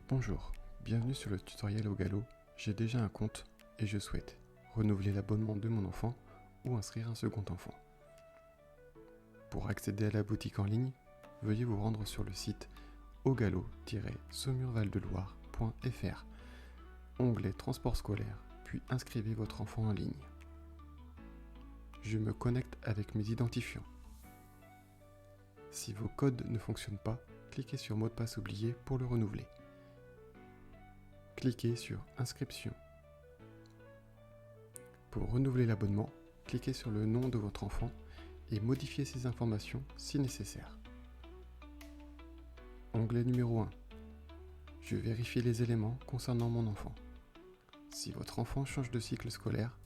Bonjour, bienvenue sur le tutoriel Ogalo. J'ai déjà un compte et je souhaite renouveler l'abonnement de mon enfant ou inscrire un second enfant. Pour accéder à la boutique en ligne, veuillez vous rendre sur le site ogalo-saumurvaldeloire.fr, onglet Transport scolaire, puis inscrivez votre enfant en ligne. Je me connecte avec mes identifiants. Si vos codes ne fonctionnent pas, cliquez sur mot de passe oublié pour le renouveler. Cliquez sur Inscription. Pour renouveler l'abonnement, cliquez sur le nom de votre enfant et modifiez ces informations si nécessaire. Onglet numéro 1. Je vérifie les éléments concernant mon enfant. Si votre enfant change de cycle scolaire,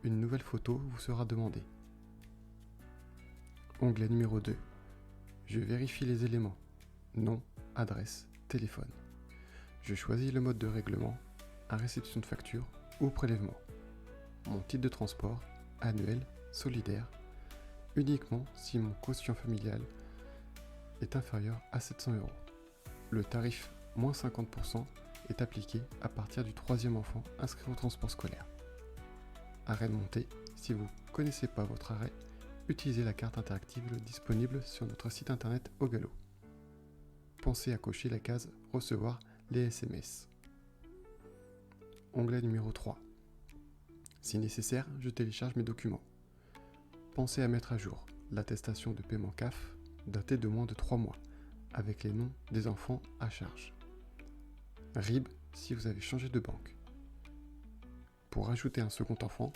une nouvelle photo vous sera demandée. Onglet numéro 2. Je vérifie les éléments. Nom, adresse, téléphone. Je choisis le mode de règlement, à réception de facture ou prélèvement. Mon titre de transport, annuel, solidaire, uniquement si mon quotient familial est inférieur à 700 €. Le tarif moins 50% est appliqué à partir du troisième enfant inscrit au transport scolaire. Arrêt de montée, si vous ne connaissez pas votre arrêt, utilisez la carte interactive disponible sur notre site internet Ogalo. Pensez à cocher la case « Recevoir les SMS ». Onglet numéro 3. Si nécessaire, je télécharge mes documents. Pensez à mettre à jour l'attestation de paiement CAF datée de moins de 3 mois, avec les noms des enfants à charge. RIB si vous avez changé de banque. Pour ajouter un second enfant,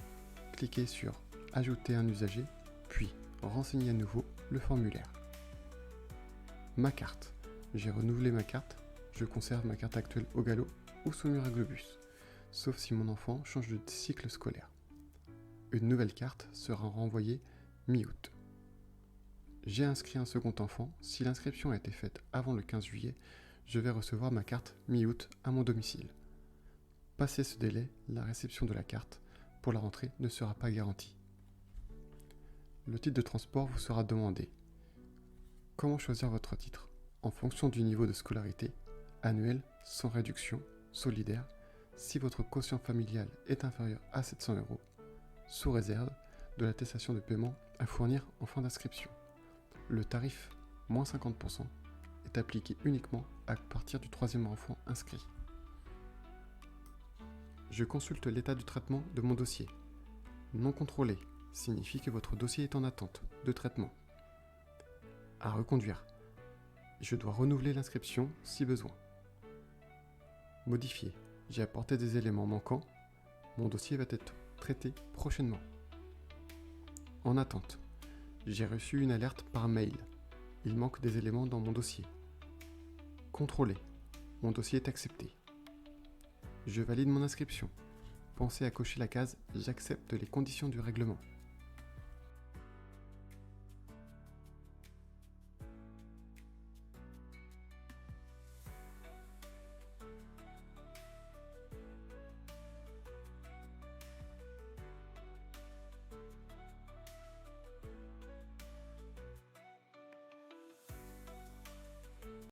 cliquez sur « Ajouter un usager », puis renseignez à nouveau le formulaire. Ma carte. J'ai renouvelé ma carte, je conserve ma carte actuelle Ogalo ou Saumur-Aglobus, sauf si mon enfant change de cycle scolaire. Une nouvelle carte sera renvoyée mi-août. J'ai inscrit un second enfant, si l'inscription a été faite avant le 15 juillet, je vais recevoir ma carte mi-août à mon domicile. Passé ce délai, la réception de la carte pour la rentrée ne sera pas garantie. Le titre de transport vous sera demandé. Comment choisir votre titre ? En fonction du niveau de scolarité, annuel, sans réduction, solidaire, si votre quotient familial est inférieur à 700 €, sous réserve de l'attestation de paiement à fournir en fin d'inscription. Le tarif, moins 50%, est appliqué uniquement à partir du troisième enfant inscrit. Je consulte l'état du traitement de mon dossier. Non contrôlé signifie que votre dossier est en attente de traitement. À reconduire. Je dois renouveler l'inscription si besoin. Modifier. J'ai apporté des éléments manquants. Mon dossier va être traité prochainement. En attente. J'ai reçu une alerte par mail. Il manque des éléments dans mon dossier. Contrôler. Mon dossier est accepté. Je valide mon inscription. Pensez à cocher la case « J'accepte les conditions du règlement ».